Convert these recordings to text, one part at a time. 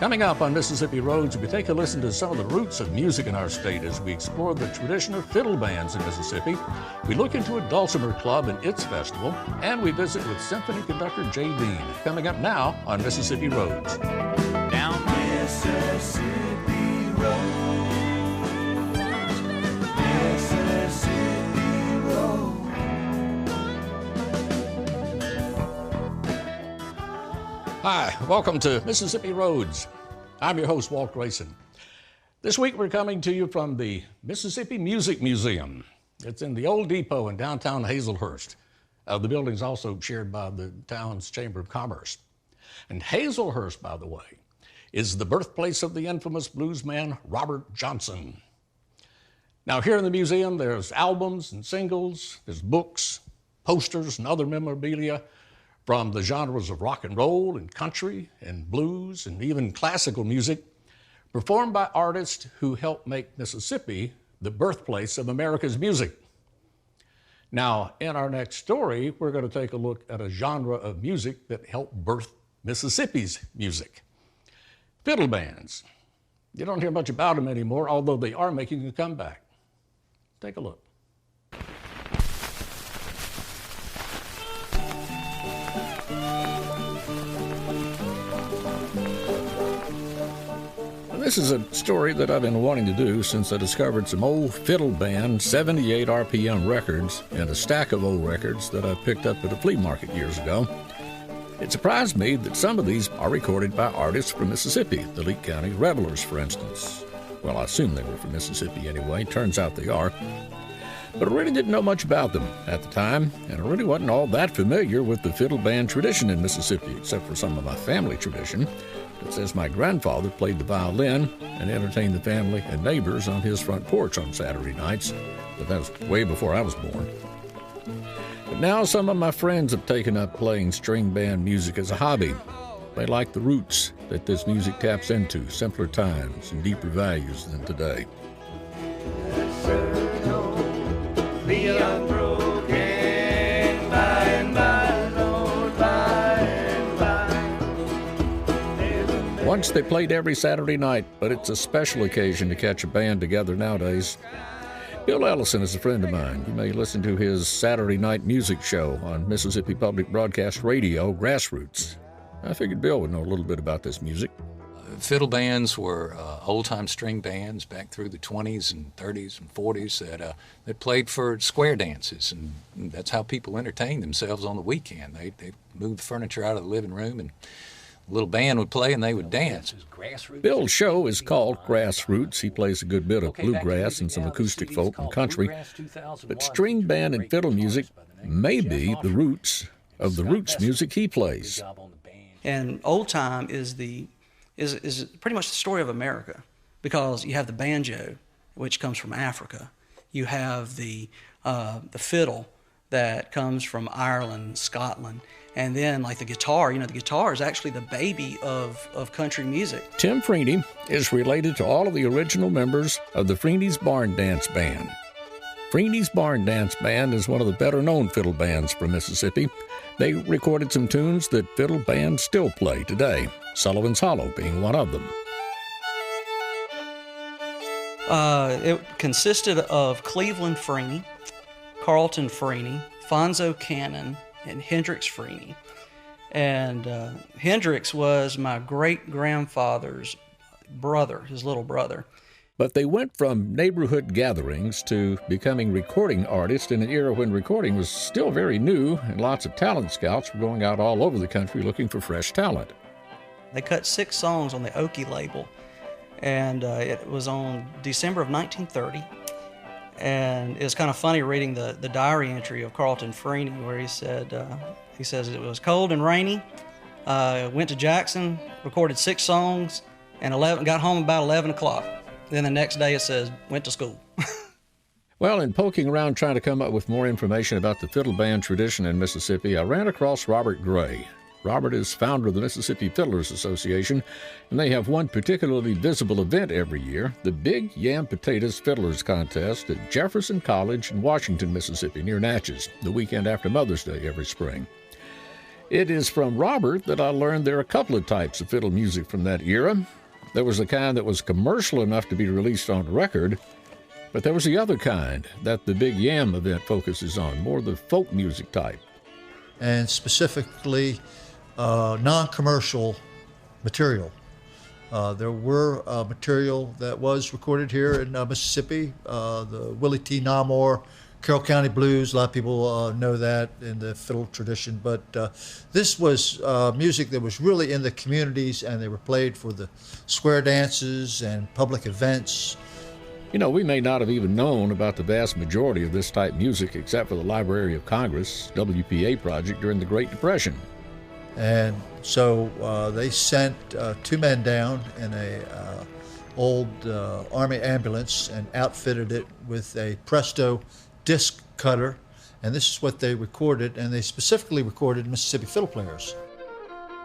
Coming up on Mississippi Roads, we take a listen to some of the roots of music in our state as we explore the tradition of fiddle bands in Mississippi. We look into a Dulcimer club and its festival, and we visit with symphony conductor Jay Dean. Coming up now on Mississippi Roads. Down Mississippi Road, Mississippi Road. Hi, welcome to Mississippi Roads. I'm your host, Walt Grayson. This week we're coming to you from the Mississippi Music Museum. It's in the Old Depot in downtown Hazelhurst. The building's also shared by the town's Chamber of Commerce. And Hazelhurst, by the way, is the birthplace of the infamous bluesman Robert Johnson. Now here in the museum, there's albums and singles, there's books, posters, and other memorabilia from the genres of rock and roll and country and blues and even classical music, performed by artists who helped make Mississippi the birthplace of America's music. Now, in our next story, we're going to take a look at a genre of music that helped birth Mississippi's music. Fiddle bands. You don't hear much about them anymore, although they are making a comeback. Take a look. This is a story that I've been wanting to do since I discovered some old fiddle band 78 RPM records and a stack of old records that I picked up at a flea market years ago. It surprised me that some of these are recorded by artists from Mississippi, the Lee County Revelers, for instance. Well, I assume they were from Mississippi anyway. Turns out they are. But I really didn't know much about them at the time, and I really wasn't all that familiar with the fiddle band tradition in Mississippi, except for some of my family tradition. It says my grandfather played the violin and entertained the family and neighbors on his front porch on Saturday nights, but that was way before I was born. But now some of my friends have taken up playing string band music as a hobby. They like the roots that this music taps into, simpler times and deeper values than today. Be unbroken by and by, Lord, by and by. Once they played every Saturday night, but it's a special occasion to catch a band together nowadays. Bill Ellison is a friend of mine. You may listen to his Saturday night music show on Mississippi Public Broadcast Radio, Grassroots. I figured Bill would know a little bit about this music. Fiddle bands were old-time string bands back through the 20s and 30s and 40s that played for square dances, and that's how people entertained themselves on the weekend. They moved furniture out of the living room, and a little band would play, and they would dance. Bill's show is called Grassroots. He plays a good bit of bluegrass and some acoustic folk and country, but string band and fiddle music may be the roots of the roots music he plays. And old time is pretty much the story of America, because you have the banjo, which comes from Africa. You have the fiddle that comes from Ireland, Scotland, and then like the guitar. The guitar is actually the baby of country music. Tim Freeney is related to all of the original members of the Freeney's Barn Dance Band. Freeney's Barn Dance Band is one of the better-known fiddle bands from Mississippi. They recorded some tunes that fiddle bands still play today, Sullivan's Hollow being one of them. It consisted of Cleveland Freeney, Carlton Freeney, Fonzo Cannon, and Hendrix Freeney. And Hendrix was my great-grandfather's brother, his little brother. But they went from neighborhood gatherings to becoming recording artists in an era when recording was still very new, and lots of talent scouts were going out all over the country looking for fresh talent. They cut 6 songs on the Okie label, and it was on December of 1930. And it's kind of funny reading the diary entry of Carlton Freeney, where he says it was cold and rainy, went to Jackson, recorded 6 songs, and got home about 11 o'clock. Then the next day it says, went to school. Well, in poking around trying to come up with more information about the fiddle band tradition in Mississippi, I ran across Robert Gray. Robert is founder of the Mississippi Fiddlers Association, and they have one particularly visible event every year, the Big Yam Potatoes Fiddlers Contest at Jefferson College in Washington, Mississippi, near Natchez, the weekend after Mother's Day every spring. It is from Robert that I learned there are a couple of types of fiddle music from that era. There was the kind that was commercial enough to be released on record, but there was the other kind that the Big Yam event focuses on, more the folk music type. And specifically non-commercial material. There were material that was recorded here in Mississippi, the Willie T. Namor, Carroll County Blues. A lot of people know that in the fiddle tradition, but this was music that was really in the communities, and they were played for the square dances and public events. You know, we may not have even known about the vast majority of this type music except for the Library of Congress WPA project during the Great Depression. And so they sent 2 men down in a old Army ambulance and outfitted it with a Presto disc cutter, and this is what they recorded, and they specifically recorded Mississippi fiddle players.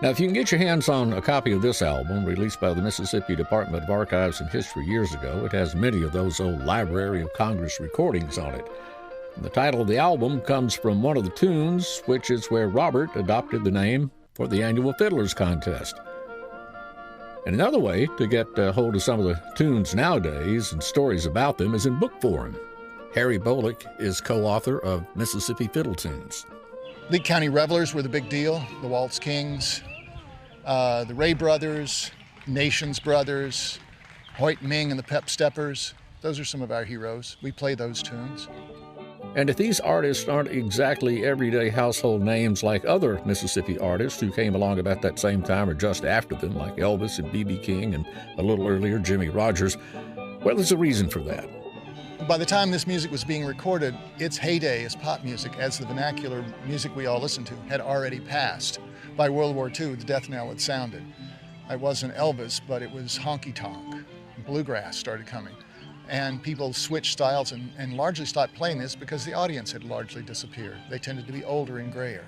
Now, if you can get your hands on a copy of this album, released by the Mississippi Department of Archives and History years ago, it has many of those old Library of Congress recordings on it. And the title of the album comes from one of the tunes, which is where Robert adopted the name for the annual Fiddlers Contest. And another way to get a hold of some of the tunes nowadays and stories about them is in book form. Harry Bolick is co-author of Mississippi Fiddle Tunes. Lee County Revelers were the big deal, the Waltz Kings, the Ray Brothers, Nations Brothers, Hoyt Ming and the Pep Steppers. Those are some of our heroes. We play those tunes. And if these artists aren't exactly everyday household names like other Mississippi artists who came along about that same time or just after them, like Elvis and B.B. King and a little earlier Jimmy Rogers, well, there's a reason for that. By the time this music was being recorded, its heyday as pop music, as the vernacular music we all listened to, had already passed. By World War II, the death knell had sounded. It wasn't Elvis, but it was honky-tonk. Bluegrass started coming. And people switched styles and largely stopped playing this because the audience had largely disappeared. They tended to be older and grayer.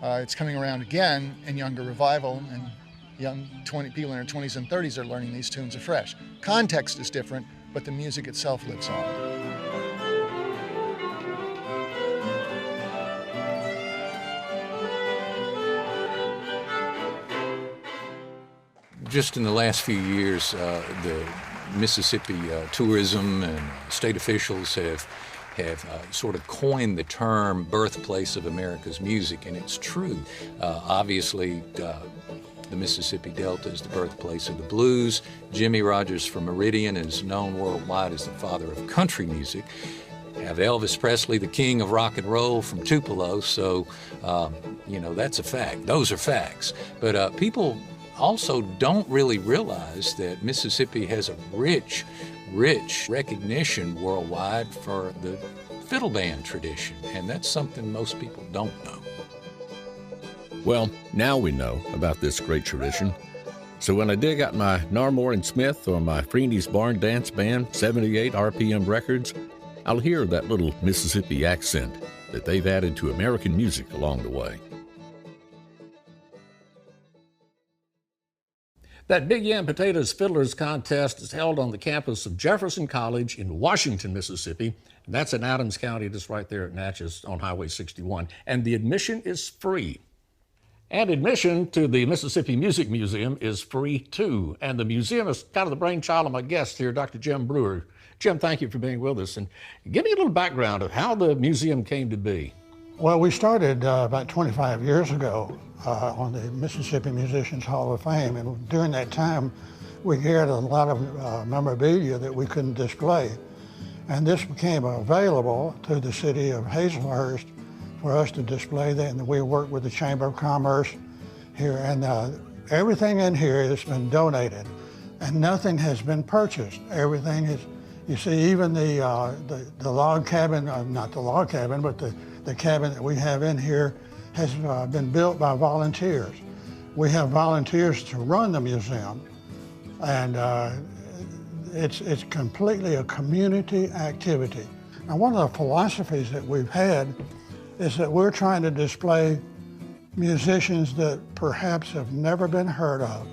It's coming around again in younger revival, and young people in their 20s and 30s are learning these tunes afresh. Context is different, but the music itself lives on. Just in the last few years, the Mississippi tourism and state officials have sort of coined the term birthplace of America's music, and it's true. Obviously, the Mississippi Delta is the birthplace of the blues. Jimmy Rogers from Meridian is known worldwide as the father of country music. You have Elvis Presley, the king of rock and roll, from Tupelo, so, that's a fact. Those are facts. But people also don't really realize that Mississippi has a rich recognition worldwide for the fiddle band tradition, and that's something most people don't know. Well, now we know about this great tradition. So when I dig out my Narmore and Smith or my Freeney's Barn Dance Band 78 RPM records, I'll hear that little Mississippi accent that they've added to American music along the way. That Big Yam Potatoes Fiddlers Contest is held on the campus of Jefferson College in Washington, Mississippi. And that's in Adams County, just right there at Natchez on Highway 61. And the admission is free. And admission to the Mississippi Music Museum is free, too. And the museum is kind of the brainchild of my guest here, Dr. Jim Brewer. Jim, thank you for being with us. And give me a little background of how the museum came to be. Well, we started about 25 years ago on the Mississippi Musicians Hall of Fame. And during that time, we had a lot of memorabilia that we couldn't display. And this became available to the city of Hazelhurst for us to display that, and we worked with the Chamber of Commerce here, and everything in here has been donated, and nothing has been purchased. Everything is, you see, even the log cabin, not the log cabin, but the cabin that we have in here has been built by volunteers. We have volunteers to run the museum, and it's completely a community activity. Now, one of the philosophies that we've had is that we're trying to display musicians that perhaps have never been heard of.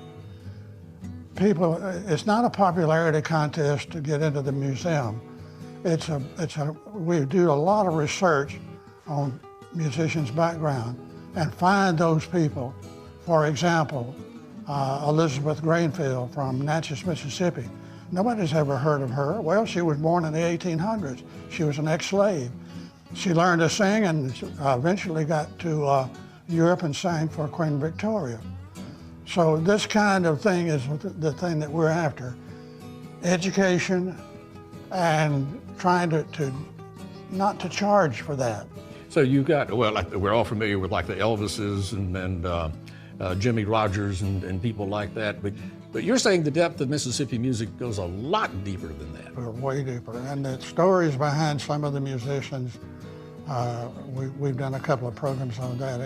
People, it's not a popularity contest to get into the museum. We do a lot of research on musicians' background, and find those people. For example, Elizabeth Grainfield from Natchez, Mississippi. Nobody's ever heard of her. Well, she was born in the 1800s. She was an ex-slave. She learned to sing and eventually got to Europe and sang for Queen Victoria. So this kind of thing is the thing that we're after. Education and trying to not to charge for that. So you got, well, like, we're all familiar with like the Elvises and Jimmy Rogers and people like that, but you're saying the depth of Mississippi music goes a lot deeper than that. We're way deeper. And the stories behind some of the musicians, we've done a couple of programs on that.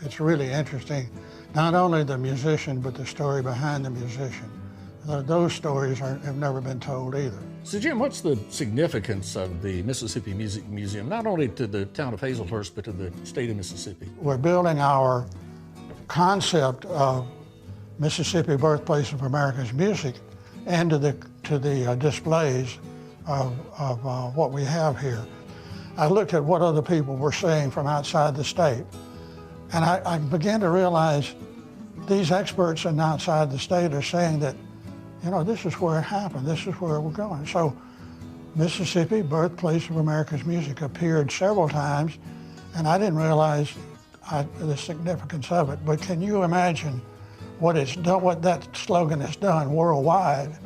It's really interesting, not only the musician, but the story behind the musician. Those stories have never been told either. So Jim, what's the significance of the Mississippi Music Museum, not only to the town of Hazelhurst, but to the state of Mississippi? We're building our concept of Mississippi, birthplace of America's music, into the displays of what we have here. I looked at what other people were saying from outside the state, and I began to realize these experts and outside the state are saying that, you know, this is where it happened, this is where we're going. So Mississippi, birthplace of America's music, appeared several times, and I didn't realize the significance of it. But can you imagine what it's done, what that slogan has done worldwide?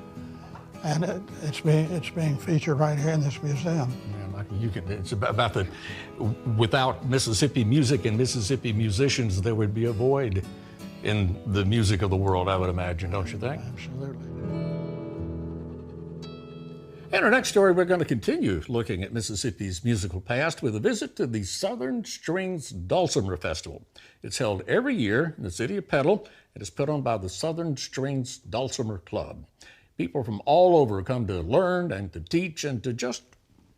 And it's being featured right here in this museum. Yeah, like it's about the, without Mississippi music and Mississippi musicians, there would be a void in the music of the world, I would imagine, don't you think? Absolutely. In our next story, we're going to continue looking at Mississippi's musical past with a visit to the Southern Strings Dulcimer Festival. It's held every year in the city of Petal. It is put on by the Southern Strings Dulcimer Club. People from all over come to learn and to teach and to just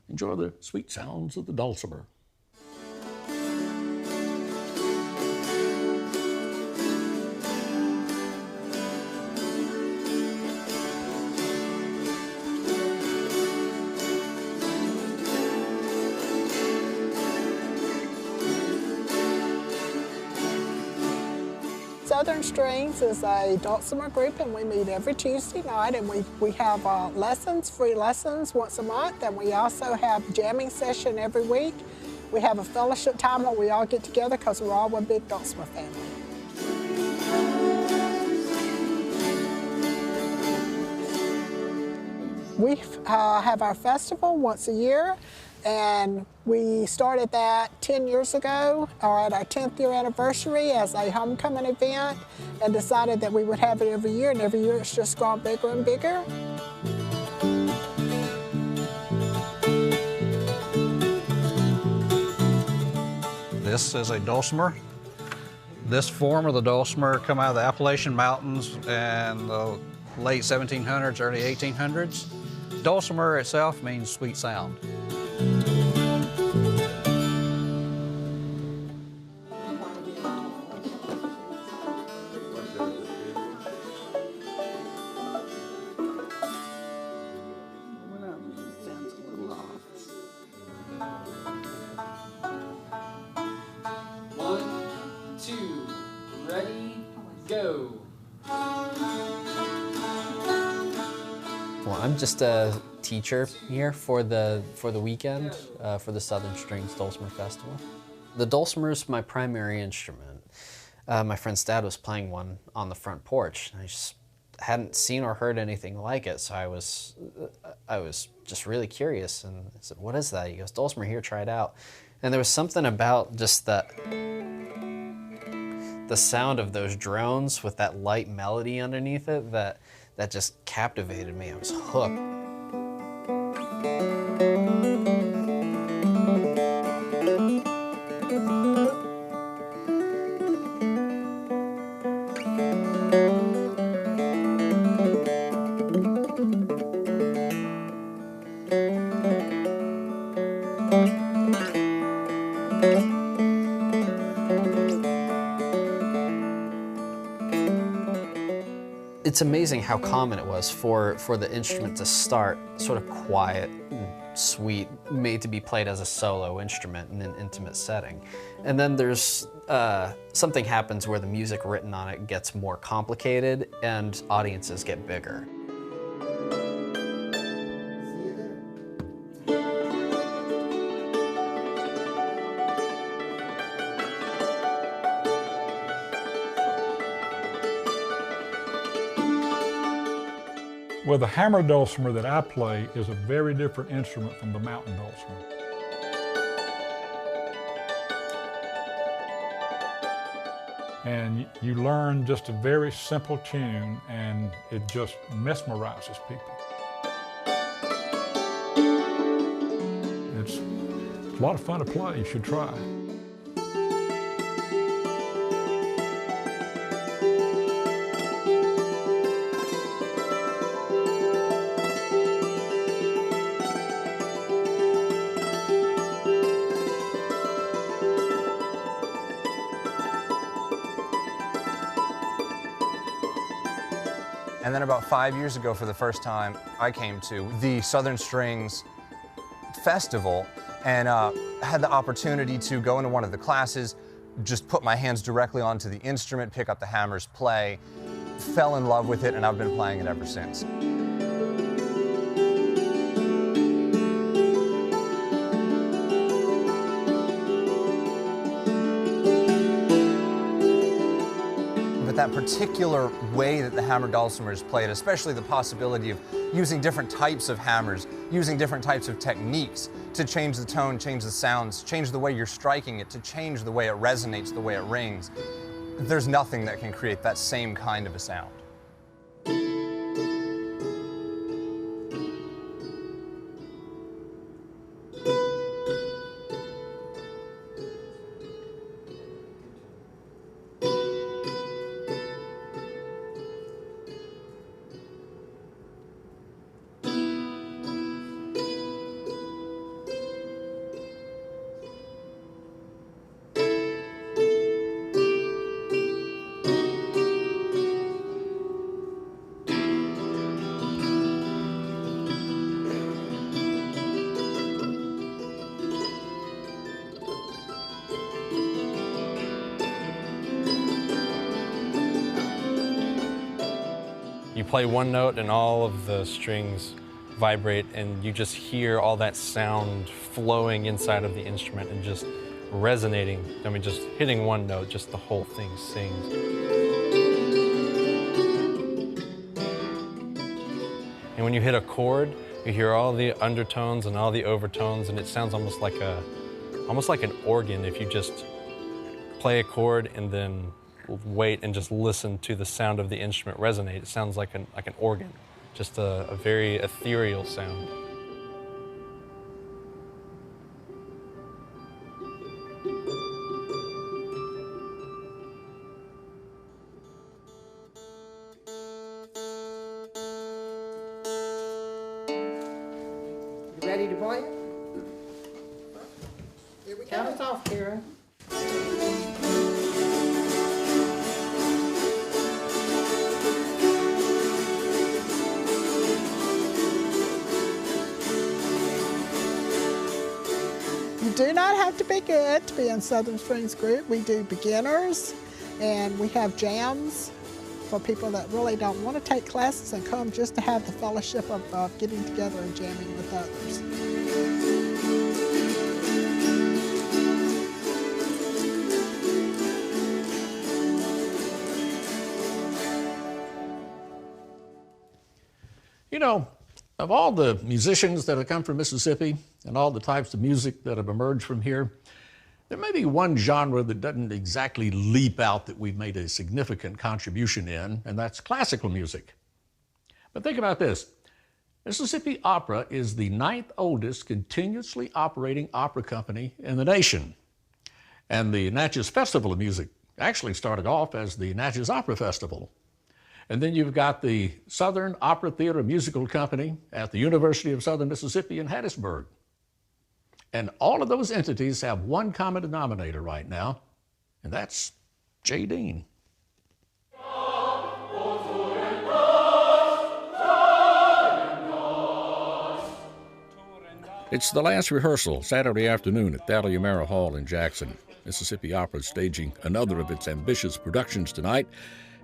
enjoy the sweet sounds of the dulcimer. Southern Strings is a dulcimer group, and we meet every Tuesday night, and we have lessons, free lessons once a month, and we also have jamming session every week. We have a fellowship time where we all get together because we're all one big dulcimer family. We have our festival once a year, and we started that 10 years ago, or at our 10th year anniversary, as a homecoming event, and decided that we would have it every year, and every year it's just gone bigger and bigger. This is a dulcimer. This form of the dulcimer come out of the Appalachian Mountains in the late 1700s, early 1800s. Dulcimer itself means sweet sound. Well, I'm just a teacher here for the weekend for the Southern Strings Dulcimer Festival. The dulcimer is my primary instrument. My friend's dad was playing one on the front porch, and I just hadn't seen or heard anything like it, so I was just really curious, and I said, "What is that?" He goes, "Dulcimer, here, try it out." And there was something about just the sound of those drones with that light melody underneath it that just captivated me. I was hooked. It's amazing how common it was for the instrument to start sort of quiet and suite made to be played as a solo instrument in an intimate setting. And then there's something happens where the music written on it gets more complicated and audiences get bigger. Well, the hammer dulcimer that I play is a very different instrument from the mountain dulcimer. And you learn just a very simple tune, and it just mesmerizes people. It's a lot of fun to play. You should try. And then about 5 years ago, for the first time, I came to the Southern Strings Festival and had the opportunity to go into one of the classes, just put my hands directly onto the instrument, pick up the hammers, play, fell in love with it, and I've been playing it ever since. That particular way that the hammer dulcimer is played, especially the possibility of using different types of hammers, using different types of techniques to change the tone, change the sounds, change the way you're striking it, to change the way it resonates, the way it rings. There's nothing that can create that same kind of a sound. You play one note and all of the strings vibrate, and you just hear all that sound flowing inside of the instrument and just resonating. I mean, just hitting one note, just the whole thing sings. And when you hit a chord, you hear all the undertones and all the overtones, and it sounds almost like an organ if you just play a chord and then wait and just listen to the sound of the instrument resonate. It sounds like an organ, just a very ethereal sound. You ready to play? Here we go. Count us off, Karen. You do not have to be good to be in Southern Strings Group. We do beginners, and we have jams for people that really don't want to take classes and come just to have the fellowship of getting together and jamming with others. You know, of all the musicians that have come from Mississippi and all the types of music that have emerged from here, there may be one genre that doesn't exactly leap out that we've made a significant contribution in, and that's classical music. But think about this. Mississippi Opera is the 9th oldest continuously operating opera company in the nation. And the Natchez Festival of Music actually started off as the Natchez Opera Festival. And then you've got the Southern Opera Theater Musical Company at the University of Southern Mississippi in Hattiesburg. And all of those entities have one common denominator right now, and that's J. Dean. It's the last rehearsal, Saturday afternoon at Dulcimer Hall in Jackson. Mississippi Opera is staging another of its ambitious productions tonight,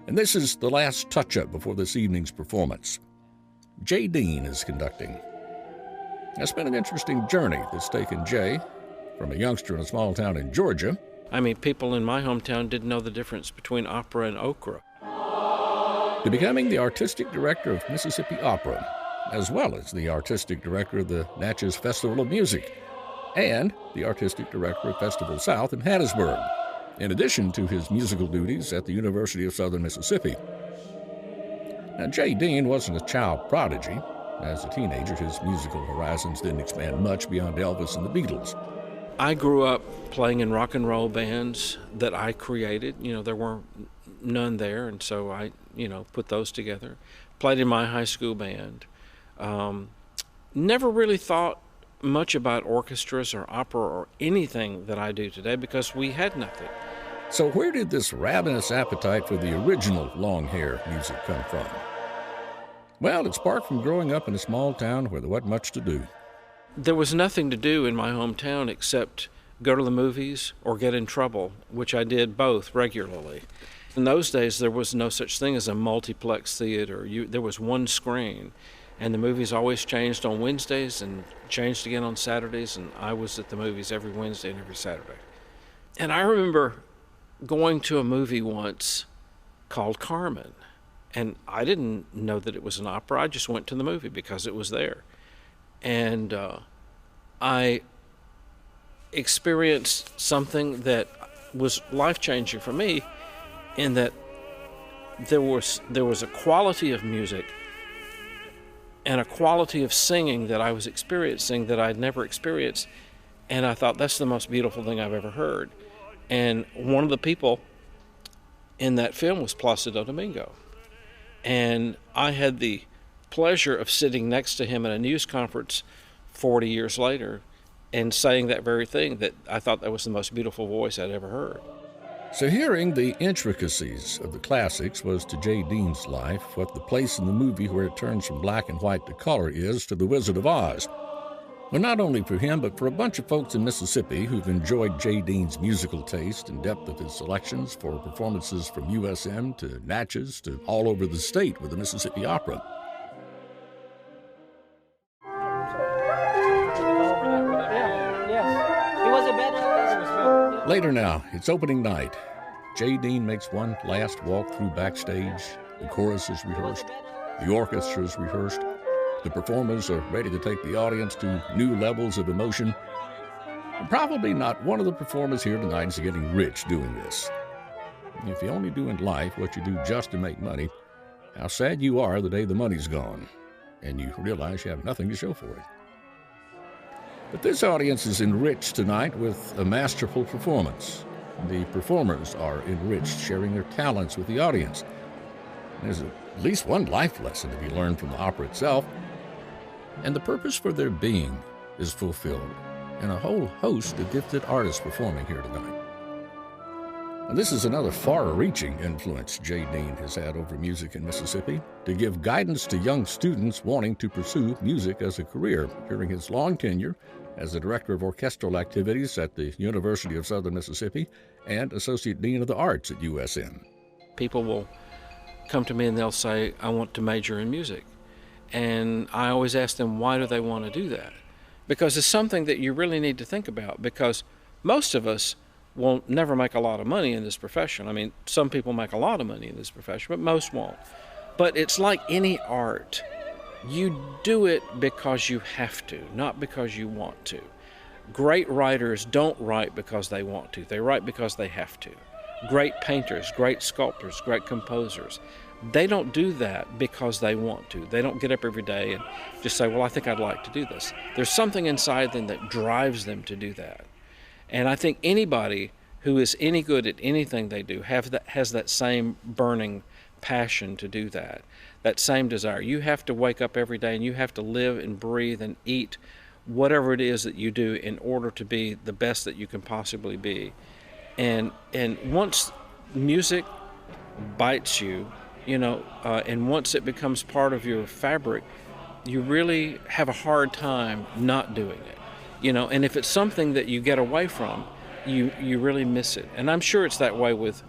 and this is the last touch-up before this evening's performance. Jay Dean is conducting. It's been an interesting journey that's taken Jay from a youngster in a small town in Georgia. I mean, people in my hometown didn't know the difference between opera and okra. To becoming the artistic director of Mississippi Opera, as well as the artistic director of the Natchez Festival of Music, and the artistic director of Festival South in Hattiesburg, in addition to his musical duties at the University of Southern Mississippi. Now, Jay Dean wasn't a child prodigy. As a teenager, his musical horizons didn't expand much beyond Elvis and the Beatles. I grew up playing in rock and roll bands that I created. You know, there weren't none there, and so I, put those together. Played in my high school band. Never really thought much about orchestras or opera or anything that I do today because we had nothing. So where did this ravenous appetite for the original long-hair music come from? Well, it sparked from growing up in a small town where there wasn't much to do. There was nothing to do in my hometown except go to the movies or get in trouble, which I did both regularly. In those days, there was no such thing as a multiplex theater. There was one screen, and the movies always changed on Wednesdays and changed again on Saturdays, and I was at the movies every Wednesday and every Saturday. And I remember going to a movie once called Carmen, and I didn't know that it was an opera. I just went to the movie because it was there. And I experienced something that was life-changing for me, in that there was a quality of music and a quality of singing that I was experiencing that I'd never experienced, and I thought, that's the most beautiful thing I've ever heard. And one of the people in that film was Placido Domingo, and I had the pleasure of sitting next to him at a news conference 40 years later and saying that very thing, that I thought that was the most beautiful voice I'd ever heard. So hearing the intricacies of the classics was to Jay Dean's life what the place in the movie where it turns from black and white to color is to The Wizard of Oz. Well, not only for him, but for a bunch of folks in Mississippi who've enjoyed Jay Dean's musical taste and depth of his selections for performances from USM to Natchez to all over the state with the Mississippi Opera. Later now, it's opening night. Jay Dean makes one last walk through backstage. The chorus is rehearsed. The orchestra is rehearsed. The performers are ready to take the audience to new levels of emotion. And probably not one of the performers here tonight is getting rich doing this. If you only do in life what you do just to make money, how sad you are the day the money's gone and you realize you have nothing to show for it. But this audience is enriched tonight with a masterful performance. The performers are enriched, sharing their talents with the audience. There's at least one life lesson to be learned from the opera itself, and the purpose for their being is fulfilled, and a whole host of gifted artists performing here tonight. And this is another far-reaching influence Jay Dean has had over music in Mississippi, to give guidance to young students wanting to pursue music as a career during his long tenure as the Director of Orchestral Activities at the University of Southern Mississippi and Associate Dean of the Arts at USM. People will come to me and they'll say, I want to major in music. And I always ask them, why do they want to do that? Because it's something that you really need to think about, because most of us will never make a lot of money in this profession. I mean, some people make a lot of money in this profession, but most won't. But it's like any art. You do it because you have to, not because you want to. Great writers don't write because they want to. They write because they have to. Great painters, great sculptors, great composers, they don't do that because they want to. They don't get up every day and just say, well, I think I'd like to do this. There's something inside them that drives them to do that. And I think anybody who is any good at anything they do has that same burning passion to do that same desire. You have to wake up every day and you have to live and breathe and eat whatever it is that you do in order to be the best that you can possibly be. And once music bites you, and once it becomes part of your fabric, you really have a hard time not doing it. And if it's something that you get away from, you really miss it. And I'm sure it's that way with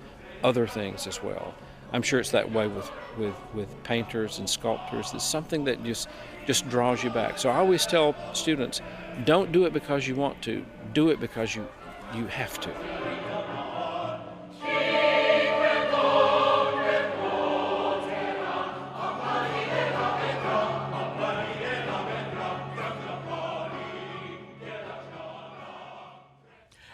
other things as well. I'm sure it's that way with painters and sculptors. It's something that just draws you back. So I always tell students, don't do it because you want to. Do it because you have to.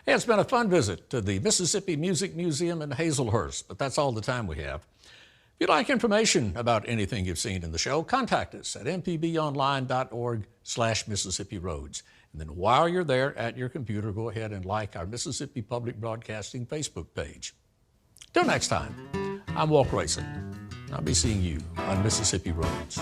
Hey, it's been a fun visit to the Mississippi Music Museum in Hazelhurst, but that's all the time we have. If you'd like information about anything you've seen in the show, contact us at mpbonline.org/Mississippi Roads. And then while you're there at your computer, go ahead and like our Mississippi Public Broadcasting Facebook page. Till next time, I'm Walt Grayson. I'll be seeing you on Mississippi Roads.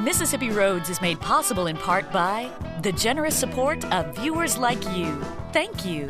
Mississippi Roads is made possible in part by the generous support of viewers like you. Thank you.